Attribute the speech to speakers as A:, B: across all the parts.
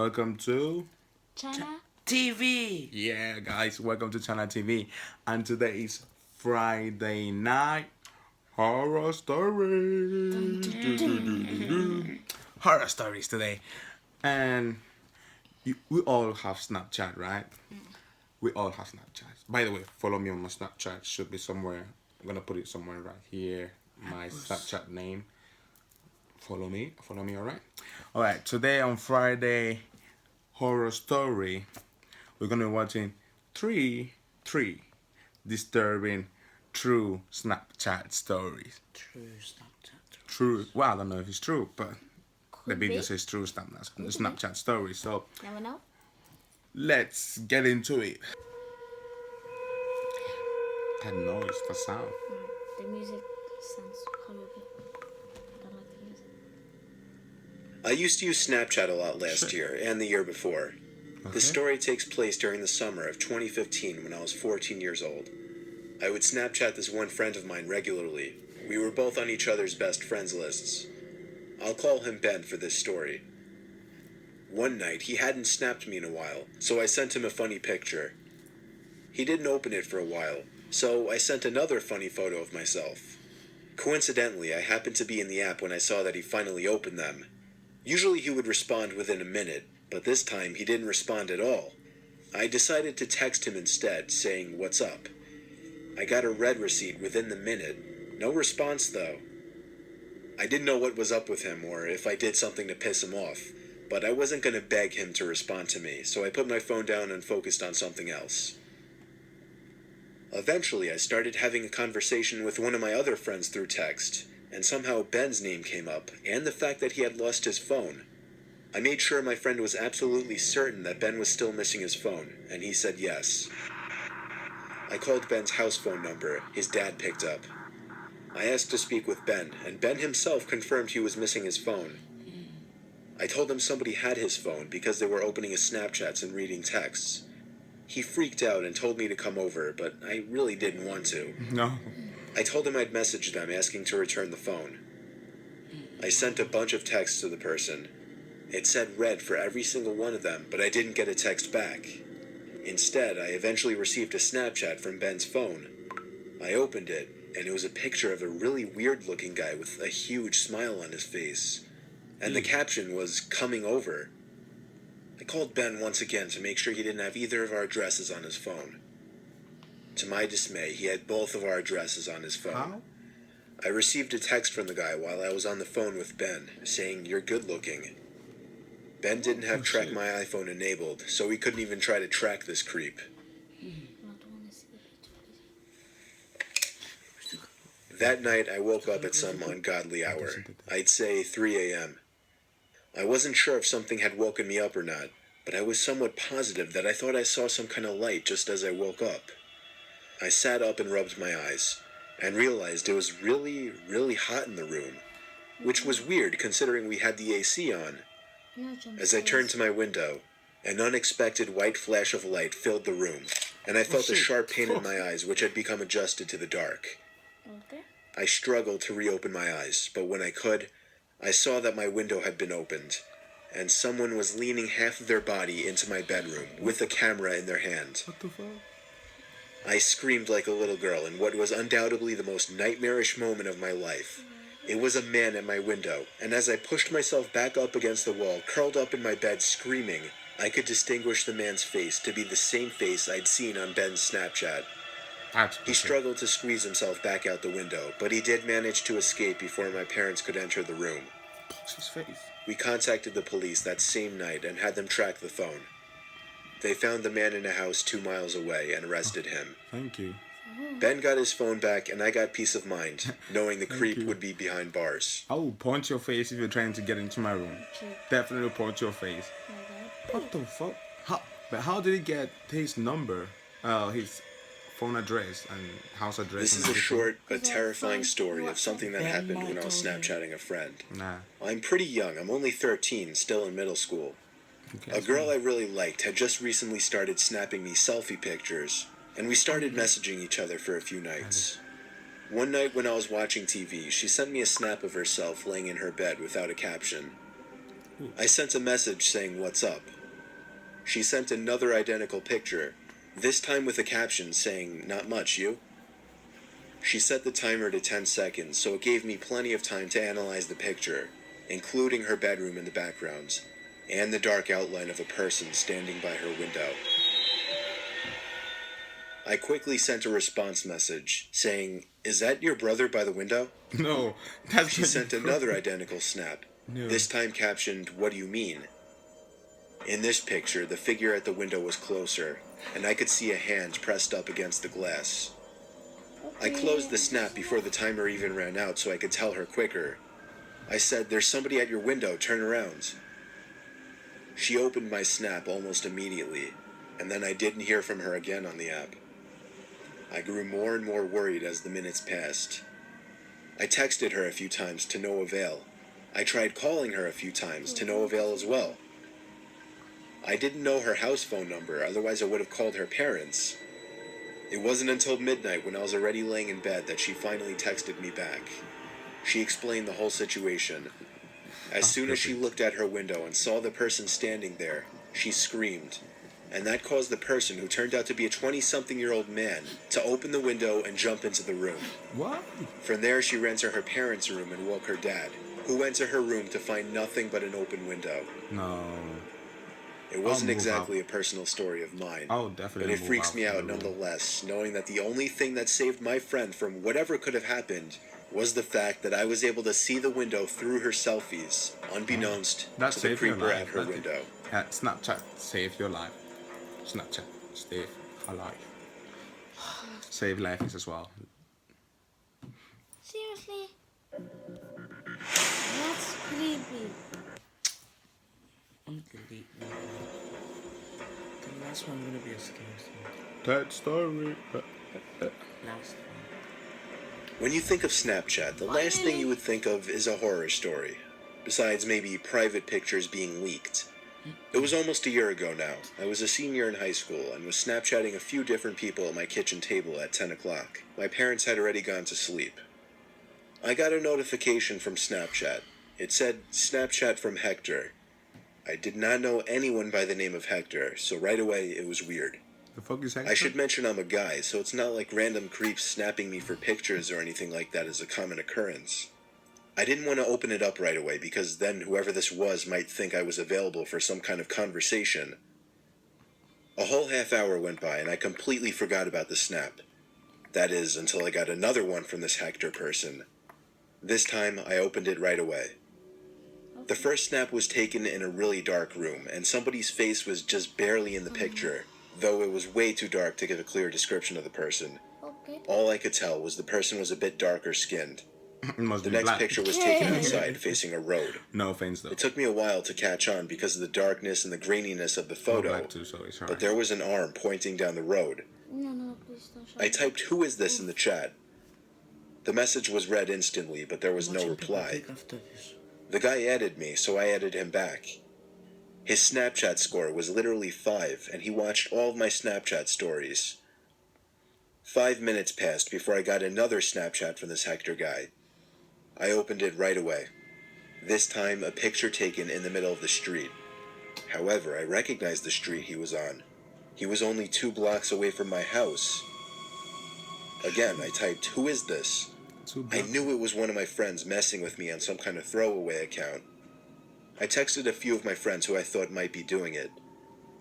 A: welcome to
B: China
C: TV.
A: yeah, guys, welcome to China TV. And today is Friday night horror stories. Horror stories today, and we all have Snapchat, right? We all have Snapchat. By the way, follow me on my Snapchat. Should be somewhere. I'm gonna put it somewhere right here. My Snapchat name. Follow me. Follow me. All right. All right. Today on Friday horror story, we're gonna be watching three disturbing true Snapchat stories.
C: True Snapchat.
A: True. Well, I don't know if it's true, but the
B: Could
A: video
B: be.
A: says true Snapchat stories. So
B: Never know.
A: let's get into it. That noise, the sound.
B: The music sounds horrible. I don't like the music.
D: I used to use Snapchat a lot last
A: Sure.
D: year and the year before.
A: Okay.
D: The story takes place during the summer of 2015 when I was 14 years old. I would Snapchat this one friend of mine regularly. We were both on each other's best friends lists. I'll call him Ben for this story. One night, he hadn't snapped me in a while, so I sent him a funny picture. He didn't open it for a while, so I sent another funny photo of myself. Coincidentally, I happened to be in the app when I saw that he finally opened them. Usually he would respond within a minute, but this time he didn't respond at all. I decided to text him instead, saying, "What's up?" I got a red receipt within the minute. No response, though. I didn't know what was up with him or if I did something to piss him off, but I wasn't going to beg him to respond to me, so I put my phone down and focused on something else. Eventually, I started having a conversation with one of my other friends through text, and somehow Ben's name came up, and the fact that he had lost his phone. I made sure my friend was absolutely certain that Ben was still missing his phone, and he said yes. I called Ben's house phone number. His dad picked up. I asked to speak with Ben, and Ben himself confirmed he was missing his phone. I told him somebody had his phone because they were opening his Snapchats and reading texts. He freaked out and told me to come over, but I really didn't want to.
A: No.
D: I told him I'd message them asking to return the phone. I sent a bunch of texts to the person. It said read for every single one of them, but I didn't get a text back. Instead, I eventually received a Snapchat from Ben's phone. I opened it, and it was a picture of a really weird-looking guy with a huge smile on his face. And the caption was, "Coming over." I called Ben once again to make sure he didn't have either of our addresses on his phone. To my dismay, he had both of our addresses on his phone.
A: How?
D: I received a text from the guy while I was on the phone with Ben, saying, "You're good-looking." Ben didn't have Track
A: shit.
D: My iPhone enabled, so he couldn't even try to track this creep.
B: I don't want to see the picture.
D: That night, I woke up at some ungodly hour. I'd say 3 a.m. I wasn't sure if something had woken me up or not, but I was somewhat positive that I thought I saw some kind of light just as I woke up. I sat up and rubbed my eyes, and realized it was really, really hot in the room, which was weird considering we had the AC on.
B: No jump
D: As I turned to my window, an unexpected white flash of light filled the room, and I felt a
A: shit.
D: sharp pain in my eyes which had become adjusted to the dark.
B: Okay.
D: I struggled to reopen my eyes, but when I could, I saw that my window had been opened, and someone was leaning half of their body into my bedroom with a camera in their hand.
A: What the fuck?
D: I screamed like a little girl in what was undoubtedly the most nightmarish moment of my life. It was a man at my window, and as I pushed myself back up against the wall, curled up in my bed screaming, I could distinguish the man's face to be the same face I'd seen on Ben's Snapchat.
A: That's
D: He struggled to squeeze himself back out the window, but he did manage to escape before my parents could enter the room.
A: Punch his face.
D: We contacted the police that same night and had them track the phone. They found the man in a house 2 miles away and arrested him.
A: Thank you.
D: Ben got his phone back and I got peace of mind, knowing the
A: Thank
D: creep
A: you.
D: would be behind bars.
A: I will punch your face if you're trying to get into my room.
B: Sure.
A: Definitely punch your face.
B: Like that.
A: What the fuck? How did he get his number? His phone address and house address.
D: This
A: and
D: is a
A: everything?
D: short but terrifying story of something that happened when I was Snapchatting a friend.
A: Nah.
D: I'm pretty young, I'm only 13, still in middle school.
A: Okay,
D: A
A: that's
D: girl I
A: fine.
D: really liked had just recently started snapping me selfie pictures, and we started messaging each other for a few nights. One night when I was watching TV, she sent me a snap of herself laying in her bed without a caption. I sent a message saying "What's up?" She sent another identical picture, this time with a caption saying, "Not much, you?" She set the timer to 10 seconds, so it gave me plenty of time to analyze the picture, including her bedroom in the background, and the dark outline of a person standing by her window. I quickly sent a response message saying, "Is that your brother by the window?"
A: No, that's
D: She sent another identical snap,
A: No.
D: this time captioned, "What do you mean?" In this picture, the figure at the window was closer, and I could see a hand pressed up against the glass. I closed the snap before the timer even ran out so I could tell her quicker. I said, "There's somebody at your window, turn around." She opened my snap almost immediately, and then I didn't hear from her again on the app. I grew more and more worried as the minutes passed. I texted her a few times to no avail. I tried calling her a few times to no avail as well. I didn't know her house phone number, otherwise I would have called her parents. It wasn't until midnight when I was already laying in bed that she finally texted me back. She explained the whole situation. As soon as she looked at her window and saw the person standing there, she screamed. And that caused the person, who turned out to be a 20-something-year-old man, to open the window and jump into the room.
A: What?
D: From there, she ran to her parents' room and woke her dad, who went to her room to find nothing but an open window.
A: No.
D: It wasn't
A: move
D: exactly a personal story of mine,
A: I'll
D: but
A: definitely
D: it
A: move
D: freaks
A: out
D: me
A: from
D: out
A: the room.
D: nonetheless, knowing that the only thing that saved my friend from whatever could have happened was the fact that I was able to see the window through her selfies, unbeknownst
A: That
D: to the
A: saved your
D: creeper
A: life.
D: at her
A: That-
D: window.
A: Snapchat saved your life. Snapchat save a life. Save lives as well.
B: Seriously? That's creepy.
C: I'm delete now. The last one gonna be a scary thing.
A: That story.
C: Last one.
D: When you think of Snapchat, the last thing you would think of is a horror story, besides maybe private pictures being leaked. It was almost a year ago now. I was a senior in high school and was Snapchatting a few different people at my kitchen table at 10 o'clock. My parents had already gone to sleep. I got a notification from Snapchat. It said, "Snapchat from Hector." I did not know anyone by the name of Hector, so right away it was weird.
A: The fuck is that?
D: I should mention I'm a guy, so it's not like random creeps snapping me for pictures or anything like that is a common occurrence. I didn't want to open it up right away because then whoever this was might think I was available for some kind of conversation. A whole half hour went by and I completely forgot about the snap. That is, until I got another one from this Hector person. This time I opened it right away. The first snap was taken in a really dark room, and somebody's face was just barely in the picture, though it was way too dark to give a clear description of the person.
B: Okay.
D: All I could tell was the person was a bit darker skinned.
A: It must
D: The
A: be
D: next
A: black.
D: picture was taken outside, facing a road.
A: No offense though.
D: It took me a while to catch on because of the darkness and the graininess of the
A: I'm
D: photo,
A: black too, so it's
D: but
A: alright.
D: there was an arm pointing down the road.
B: No, please don't show
D: I
B: me.
D: typed, "Who is this?" in the chat. The message was read instantly, but there was no
C: Watching people
D: reply.
C: take after this.
D: The guy added me, so I added him back. His Snapchat score was literally 5, and he watched all of my Snapchat stories. 5 minutes passed before I got another Snapchat from this Hector guy. I opened it right away. This time, a picture taken in the middle of the street. However, I recognized the street he was on. He was only 2 blocks away from my house. Again, I typed, "Who is this?"
A: Too
D: I
A: black.
D: knew it was one of my friends messing with me on some kind of throwaway account. I texted a few of my friends who I thought might be doing it.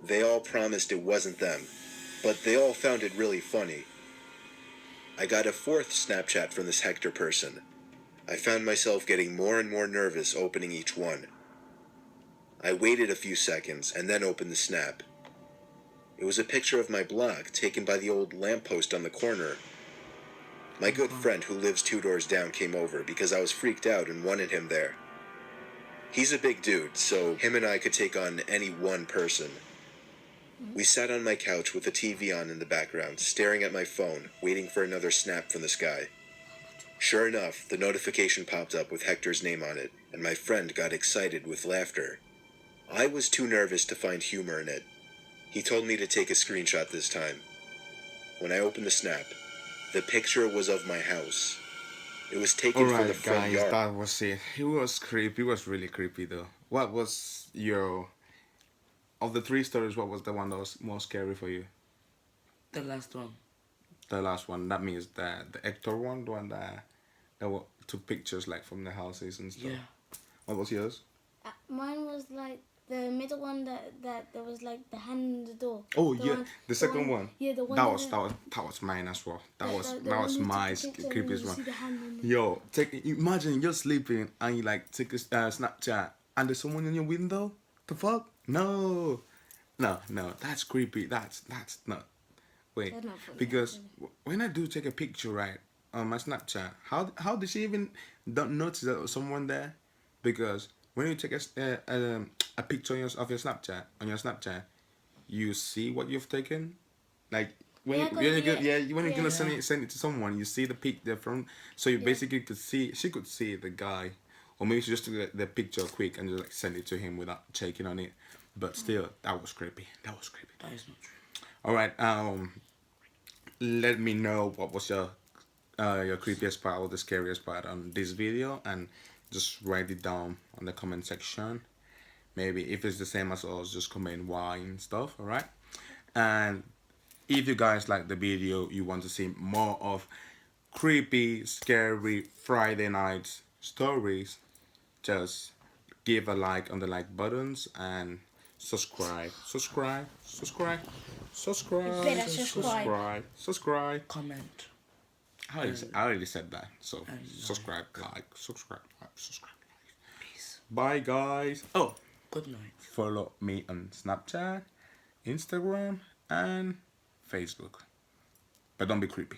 D: They all promised it wasn't them, but they all found it really funny. I got a 4th Snapchat from this Hector person. I found myself getting more and more nervous opening each one. I waited a few seconds and then opened the snap. It was a picture of my block taken by the old lamppost on the corner. My good friend who lives 2 doors down came over because I was freaked out and wanted him there. He's a big dude, so him and I could take on any one person. We sat on my couch with the TV on in the background, staring at my phone, waiting for another snap from this guy. Sure enough, the notification popped up with Hector's name on it, and my friend got excited with laughter. I was too nervous to find humor in it. He told me to take a screenshot this time. When I opened the snap, the picture was of my house. It was taken from the
A: Alright
D: front
A: guys,
D: yard.
A: that was it. It was creepy. It was really creepy though. What was your of the 3 stories, what was the one that was more scary for you?
C: The last one.
A: The last one. That means the Hector one, the one that took pictures like from the houses and stuff.
C: Yeah.
A: What was yours?
B: Mine was like the middle one that there was like the hand in the door.
A: Oh
B: The
A: yeah,
B: one-
A: the second one.
B: Yeah, the one
A: That was mine as well. That was
B: the
A: that
B: one
A: was
B: you took
A: my
B: the picture and
A: creepiest
B: you
A: one.
B: see the hand in the-
A: Yo, imagine you're sleeping and you like take a Snapchat and there's someone in your window. The fuck? No, that's creepy. That's not. Wait,
B: That's not funny,
A: because
B: actually.
A: when I do take a picture right on my Snapchat, how did she even don't notice that there was someone there? Because when you take a picture of your Snapchat, you see what you've taken, like when
B: Yeah,
A: when you're
B: yeah.
A: gonna, when you're gonna
B: Yeah.
A: send it to someone, you see the pic there from, so you basically could see she could see the guy, or maybe she just took the picture quick and just like send it to him without checking on it, but still that was creepy. That was creepy.
C: That is not true.
A: All right, let me know what was your creepiest part or the scariest part on this video, and just write it down on the comment section. Maybe if it's the same as us, just comment why and stuff. All right, and if you guys like the video, you want to see more of creepy, scary Friday night stories, just give a like on the like buttons and subscribe.
B: better subscribe.
A: Subscribe.
C: Comment.
A: I already said that. So
C: And
A: subscribe. Subscribe.
C: Peace.
A: Bye guys. Oh,
C: Good night.
A: follow me on Snapchat, Instagram, and Facebook. But don't be creepy.